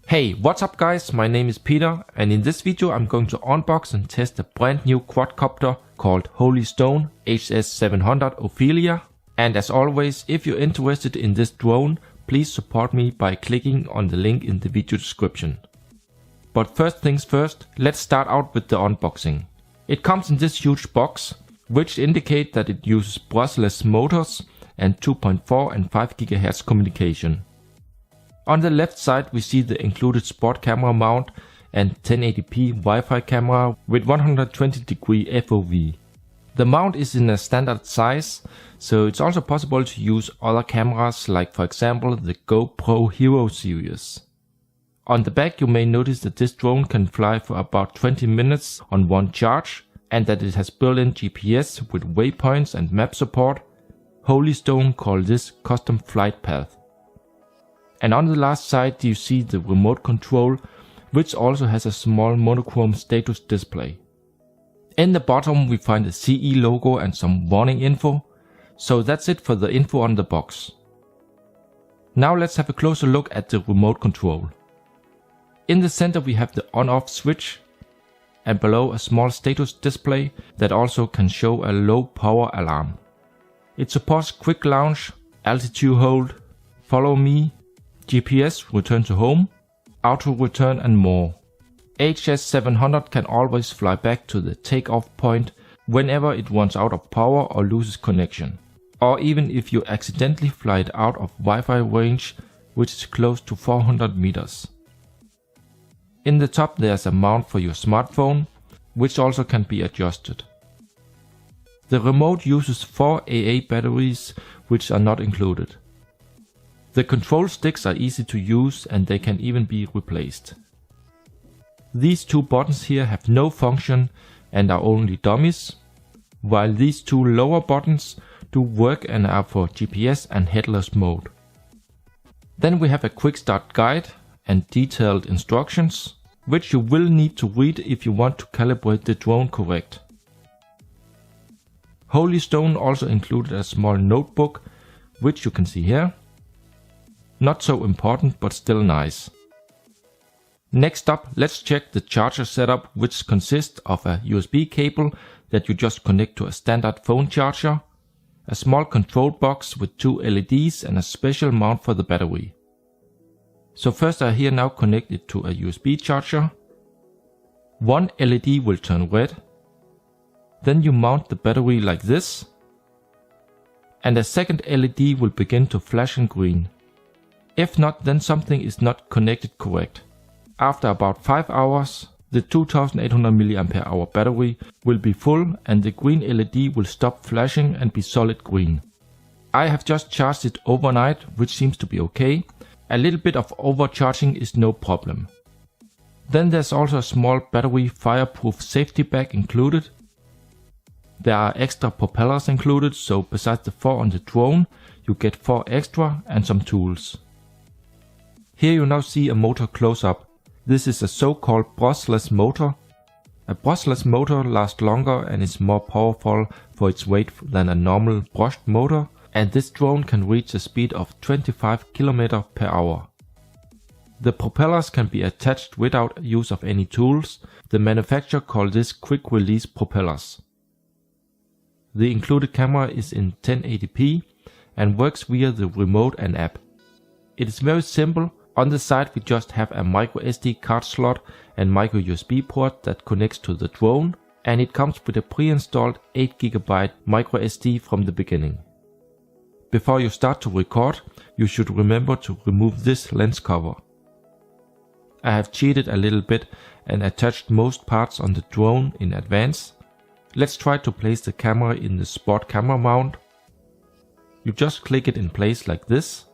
Hey, what's up guys, my name is Peter and in this video I'm going to unbox and test a brand new quadcopter called Stone HS700 Ophelia. And as always, if you're interested in this drone, please support me by clicking on the link in the video description. But first things first, let's start out with the unboxing. It comes in this huge box, which indicate that it uses brushless motors and 2.4 and 5 GHz communication. On the left side we see the included sport camera mount and 1080p Wi-Fi camera with 120-degree FOV. The mount is in a standard size, so it's also possible to use other cameras like for example the GoPro Hero series. On the back you may notice that this drone can fly for about 20 minutes on one charge and that it has built-in GPS with waypoints and map support. Stone call this custom flight path. And on the last side you see the remote control, which also has a small monochrome status display. In the bottom we find the CE logo and some warning info. So that's it for the info on the box. Now let's have a closer look at the remote control. In the center we have the on-off switch and below a small status display that also can show a low power alarm. It supports quick launch, altitude hold, follow me, GPS, return to home, auto return and more. HS700 can always fly back to the takeoff point whenever it runs out of power or loses connection. Or even if you accidentally fly it out of Wi-Fi range, which is close to 400 meters. In the top there's a mount for your smartphone, which also can be adjusted. The remote uses 4 AA batteries, which are not included. The control sticks are easy to use and they can even be replaced. These two buttons here have no function and are only dummies, while these two lower buttons do work and are for GPS and headless mode. Then we have a quick start guide and detailed instructions, which you will need to read if you want to calibrate the drone correct. Stone also included a small notebook, which you can see here. Not so important, but still nice. Next up, let's check the charger setup, which consists of a USB cable that you just connect to a standard phone charger, a small control box with 2 LEDs and a special mount for the battery. So first I here now connect it to a USB charger. One LED will turn red. Then you mount the battery like this. And a second LED will begin to flash in green. If not, then something is not connected correct. After about 5 hours, the 2800 mAh battery will be full and the green LED will stop flashing and be solid green. I have just charged it overnight, which seems to be okay. A little bit of overcharging is no problem. Then there's also a small battery fireproof safety bag included. There are extra propellers included, so besides the 4 on the drone, you get 4 extra and some tools. Here you now see a motor close up. This is a so-called brushless motor. A brushless motor lasts longer and is more powerful for its weight than a normal brushed motor, and this drone can reach a speed of 25 km per hour. The propellers can be attached without use of any tools. The manufacturer calls this quick release propellers. The included camera is in 1080p and works via the remote and app. It is very simple. On the side we just have a micro SD card slot and micro USB port that connects to the drone, and it comes with a pre-installed 8 GB micro SD from the beginning. Before you start to record, you should remember to remove this lens cover. I have cheated a little bit and attached most parts on the drone in advance. Let's try to place the camera in the sport camera mount. You just click it in place like this.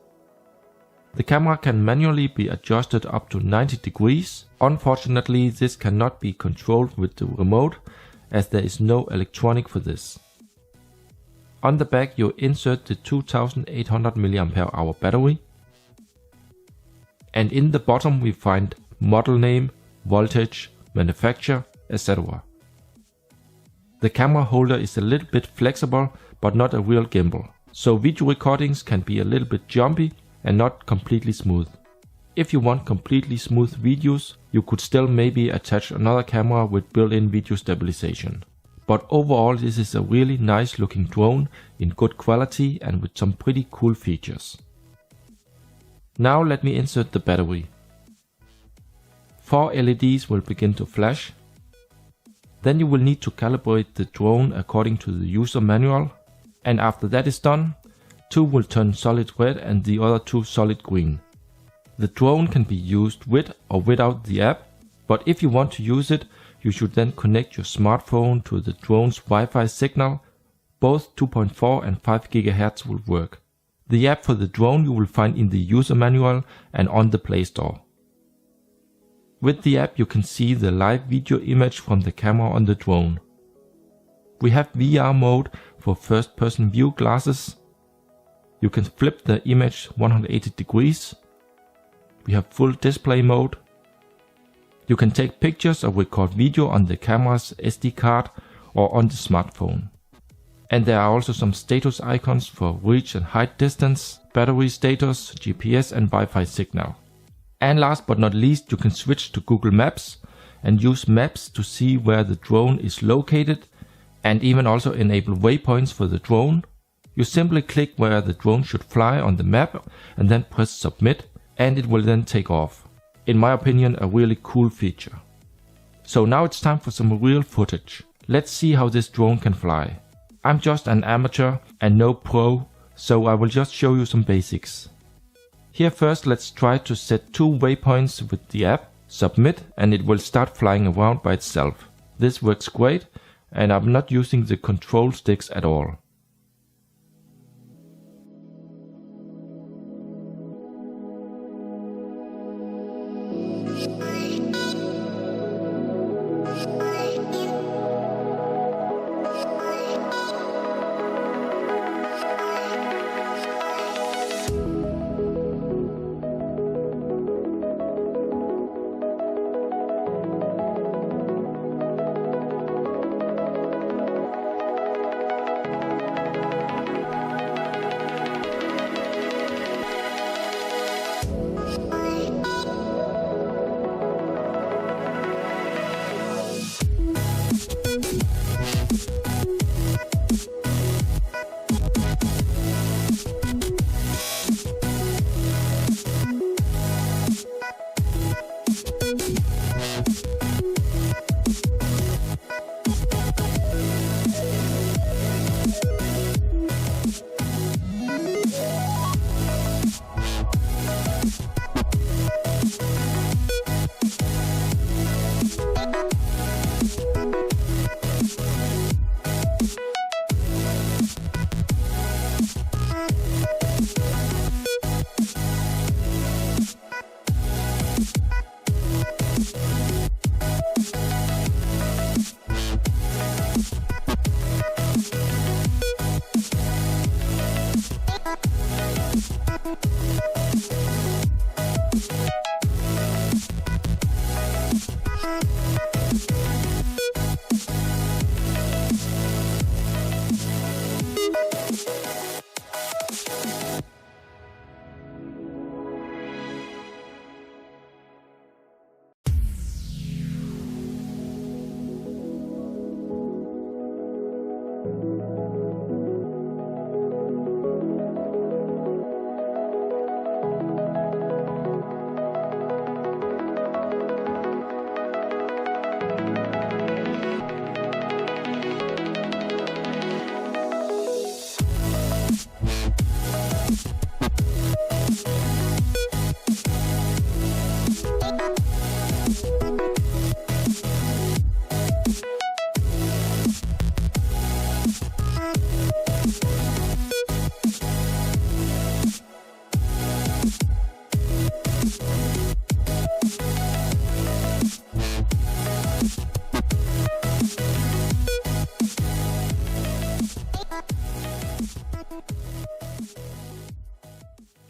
The camera can manually be adjusted up to 90 degrees. Unfortunately, this cannot be controlled with the remote as there is no electronic for this. On the back you insert the 2800 mAh battery. And in the bottom we find model name, voltage, manufacturer, etc. The camera holder is a little bit flexible but not a real gimbal. So video recordings can be a little bit jumpy and not completely smooth. If you want completely smooth videos, you could still maybe attach another camera with built-in video stabilization. But overall this is a really nice looking drone in good quality and with some pretty cool features. Now let me insert the battery. 4 LEDs will begin to flash. Then you will need to calibrate the drone according to the user manual, and after that is done, 2 will turn solid red and the other 2 solid green. The drone can be used with or without the app, but if you want to use it, you should then connect your smartphone to the drone's Wi-Fi signal. Both 2.4 and 5 GHz will work. The app for the drone you will find in the user manual and on the Play Store. With the app you can see the live video image from the camera on the drone. We have VR mode for first person view glasses. You can flip the image 180 degrees. We have full display mode. You can take pictures or record video on the camera's SD card or on the smartphone. And there are also some status icons for reach and height distance, battery status, GPS and Wi-Fi signal. And last but not least, you can switch to Google Maps and use maps to see where the drone is located, and even also enable waypoints for the drone. You simply click where the drone should fly on the map and then press submit, and it will then take off. In my opinion, a really cool feature. So now it's time for some real footage. Let's see how this drone can fly. I'm just an amateur and no pro, so I will just show you some basics. Here first let's try to set 2 waypoints with the app, submit, and it will start flying around by itself. This works great, and I'm not using the control sticks at all.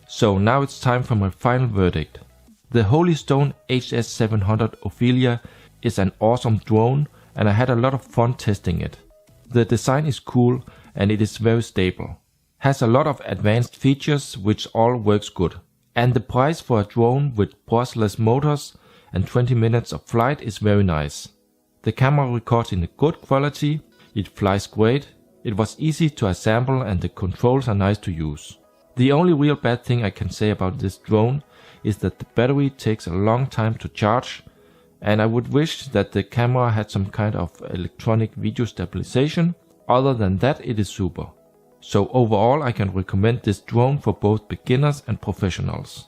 So now it's time for my final verdict. The Stone HS700 Ophelia is an awesome drone, and I had a lot of fun testing it. The design is cool and it is very stable. Has a lot of advanced features which all works good. And the price for a drone with brushless motors and 20 minutes of flight is very nice. The camera records in a good quality, it flies great, it was easy to assemble and the controls are nice to use. The only real bad thing I can say about this drone is that the battery takes a long time to charge, and I would wish that the camera had some kind of electronic video stabilization. Other than that, it is super. So overall I can recommend this drone for both beginners and professionals.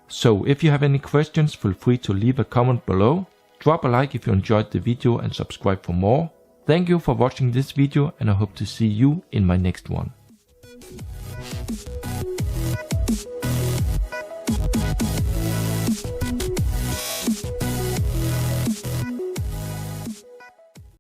So if you have any questions, feel free to leave a comment below. Drop a like if you enjoyed the video and subscribe for more. Thank you for watching this video, and I hope to see you in my next one.